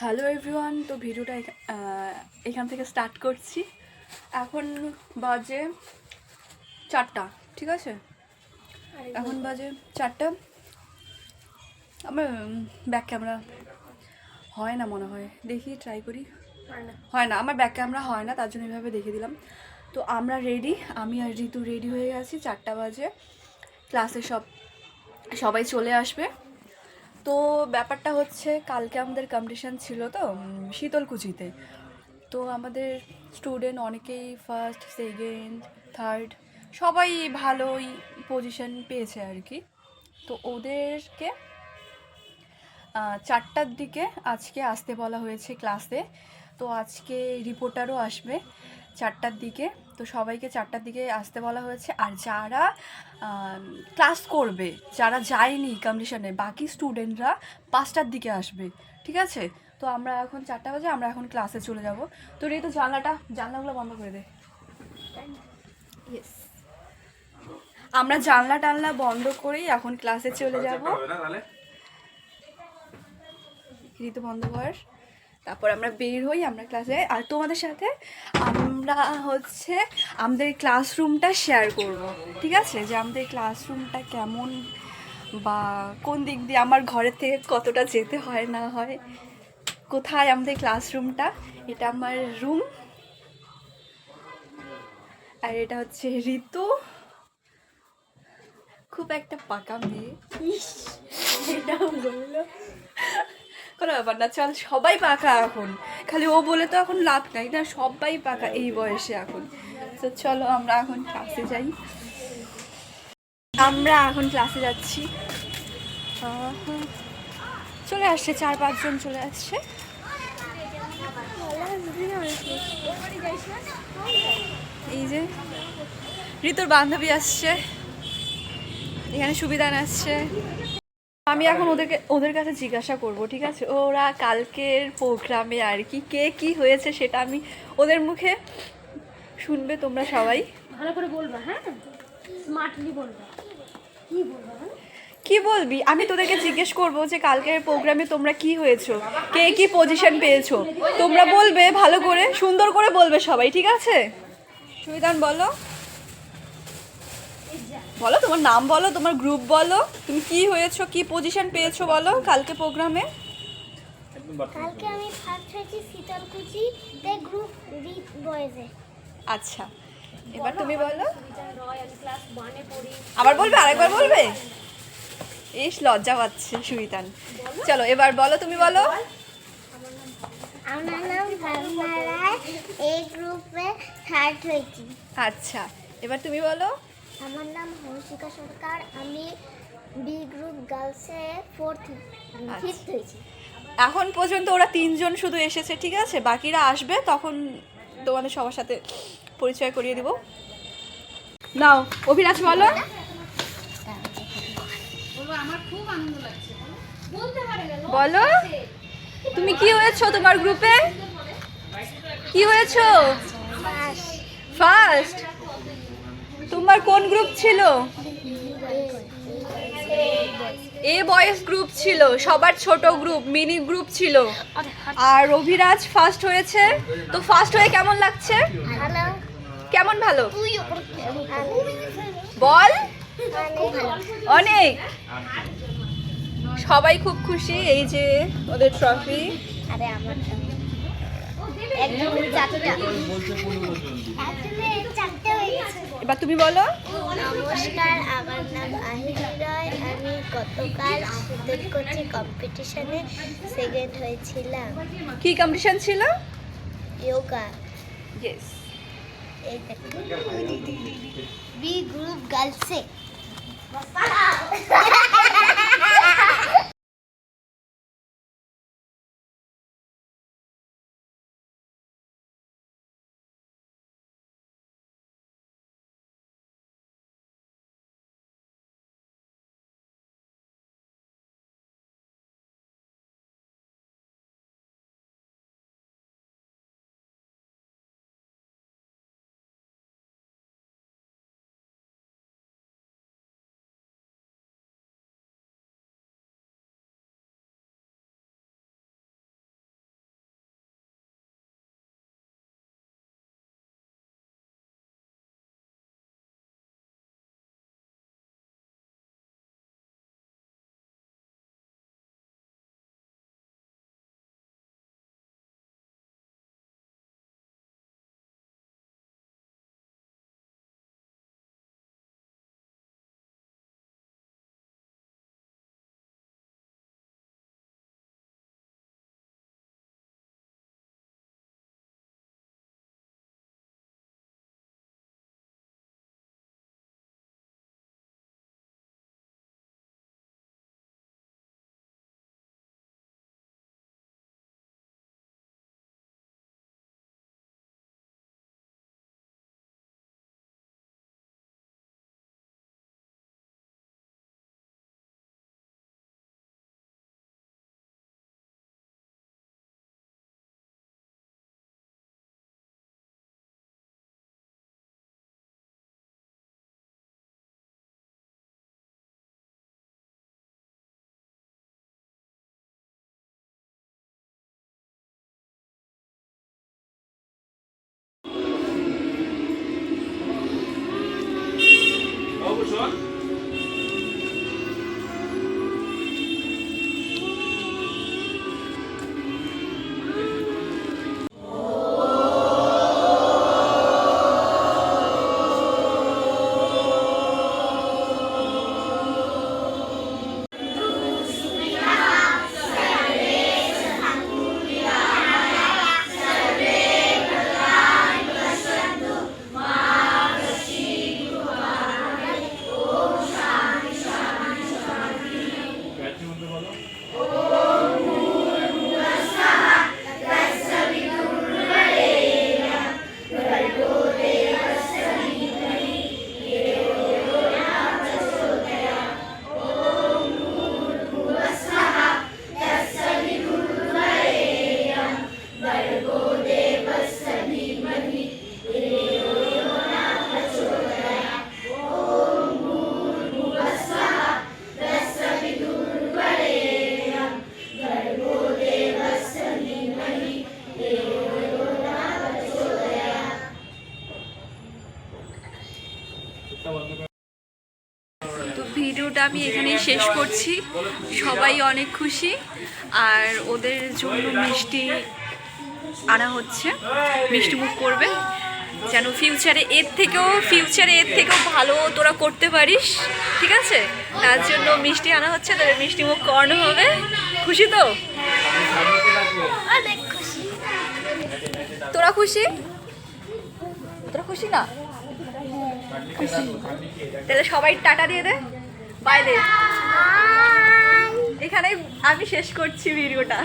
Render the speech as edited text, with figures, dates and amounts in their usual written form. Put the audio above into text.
Hello everyone, তো ভিডিওটা এখান থেকে স্টার্ট করছি। এখন বাজে 4টা, ঠিক আছে? এখন বাজে 4টা। আমার ব্যাক ক্যামেরা হয় না মনে হয়, দেখি ট্রাই করি। হয় না, আমার ব্যাক ক্যামেরা হয় না, তার জন্য এইভাবে দেখে দিলাম। তো আমরা রেডি, আমি আর ঋতু রেডি হয়ে গেছি। 4টা বাজে ক্লাসে সবাই চলে আসবে। তো ব্যাপারটা হচ্ছে, কালকে আমাদের কম্পিটিশান ছিল তো শীতলকুচিতে। তো আমাদের স্টুডেন্ট অনেকেই ফার্স্ট, সেকেন্ড, থার্ড সবাই ভালোই পজিশন পেয়েছে আর কি। তো ওদেরকে 4টার দিকে আজকে আসতে বলা হয়েছে ক্লাসে। তো আজকে রিপোর্টারও আসবে 4টার দিকে। তো সবাইকে 4টার দিকে আসতে বলা হয়েছে। আর যারা ক্লাস করবে, যারা যায়নি কম্পিটিশনে, বাকি স্টুডেন্টরা 5টার দিকে আসবে, ঠিক আছে? তো আমরা এখন 4টা বাজে, আমরা এখন ক্লাসে চলে যাব। তো এই তো জানলাগুলো বন্ধ করে দে। ইয়েস, আমরা জানলা টানলা বন্ধ করেই এখন ক্লাসে চলে যাব। ঋতু বন্ধ কর। তারপর আমরা বের হই, আমরা ক্লাসে। আর তোমাদের সাথে আমরা আমাদের ক্লাসরুমটা শেয়ার করব, ঠিক আছে? যে আমাদের ক্লাসরুমটা কেমন, বা কোন দিক দিয়ে আমার ঘরের থেকে কতটা যেতে হয় না হয়, কোথায় আমাদের ক্লাসরুমটা। এটা আমার রুম, আর এটা হচ্ছে ঋতু, খুব একটা পাকা মেয়ে। এটাও বললো, কোনো ব্যাপার না, চল সবাই পাকা এখন। খালি ও বলে তো এখন লাভ নাই না, সবাই পাকা এই বয়সে এখন। তো চলো আমরা এখন ক্লাসে যাই। আমরা এখন ক্লাসে যাচ্ছি। চলে আসছে, 4-5 জন চলে আসছে। এই যে ঋতুর বান্ধবী আসছে, এখানে সুবিধান আসছে। আমি এখন ওদের কাছে জিজ্ঞাসা করব, ঠিক আছে? ওরা কালকের প্রোগ্রামে আর কি কে কি হয়েছে সেটা আমি ওদের মুখে শুনবে তোমরা সবাই। ভালো করে বলবা, হ্যাঁ, স্মার্টলি বলবা। কি বলবা? কি বলবি? আমি তোদেরকে জিজ্ঞেস করবো যে কালকের প্রোগ্রামে তোমরা কি হয়েছো, কে কি পজিশন পেয়েছো, তোমরা বলবে ভালো করে, সুন্দর করে বলবে সবাই, ঠিক আছে? সুবিধান বলো, বলো তোমার নাম, বলো তোমার গ্রুপ, বলো তুমি কি হয়েছো, কি পজিশন পেয়েছো বলো কালকে প্রোগ্রামে। কালকে আমি ফার্স্ট হয়েছি শীতলকুচিতে গ্রুপ বয়েজে। আচ্ছা, এবার তুমি বলো। রয়্যাল ক্লাস 1-এ পড়ি। আবার বলবে, আরেকবার বলবে? ইস, লজ্জা পাচ্ছে সুইতান। চলো এবার বলো, তুমি বলো। আমার নাম ভাবনা, এই গ্রুপে থার্ড হয়েছি। আচ্ছা, এবার তুমি বলো। আমার নাম হংসিকা সরকার, আমি বি গ্রুপ গার্লসে ফিফথ হয়েছি। এখন পর্যন্ত ওরা 3জন শুধু এসেছে, ঠিক আছে? বাকিরা আসবে, তখন তোমাদের সবার সাথে পরিচয় করিয়ে দিব। নাও অভিরাজ বলো। আমার খুব আনন্দ লাগছে, বলতে পারে না। বলো তুমি কি হয়েছো, তোমার গ্রুপে কি হয়েছো? ফার্স্ট। তোমার কোন গ্রুপ ছিল? এ বয়েজ গ্রুপ ছিল, সবার ছোট গ্রুপ, মিনি গ্রুপ ছিল। আর অভিরাজ ফার্স্ট হয়েছে। তো ফার্স্ট হয়ে কেমন লাগছে? ভালো। কেমন ভালো বল। অনেক, সবাই খুব খুশি। এই যে ওদের ট্রফি। আরে আমার একদম চারটা হয়েছে। এবার তুমি বলো। নমস্কার, আমার নাম আহিল রয়, আমি গতকাল শীতলকুচি কম্পিটিশনে সেকেন্ড হয়েছিলাম। কি কম্পিটিশন ছিল? যোগা। ইয়েস। এই দেখুন, বি গ্রুপ গার্লসে। ভিডিওটা আমি এখানেই শেষ করছি। সবাই অনেক খুশি, আর ওদের জন্য মিষ্টি আনা হচ্ছে, মিষ্টি মুখ করবে যেন ফিউচারে এর থেকেও ভালো তোরা করতে পারিস, ঠিক আছে? তার জন্য মিষ্টি আনা হচ্ছে, তোদের মিষ্টি মুখ করানো হবে। খুশি তো? অনেক খুশি। তোরা খুশি? তোরা খুশি না? খুশি। তাহলে সবাই টাটা দিয়ে দে, বাই দে। এখানে আমি শেষ করছি ভিডিওটা।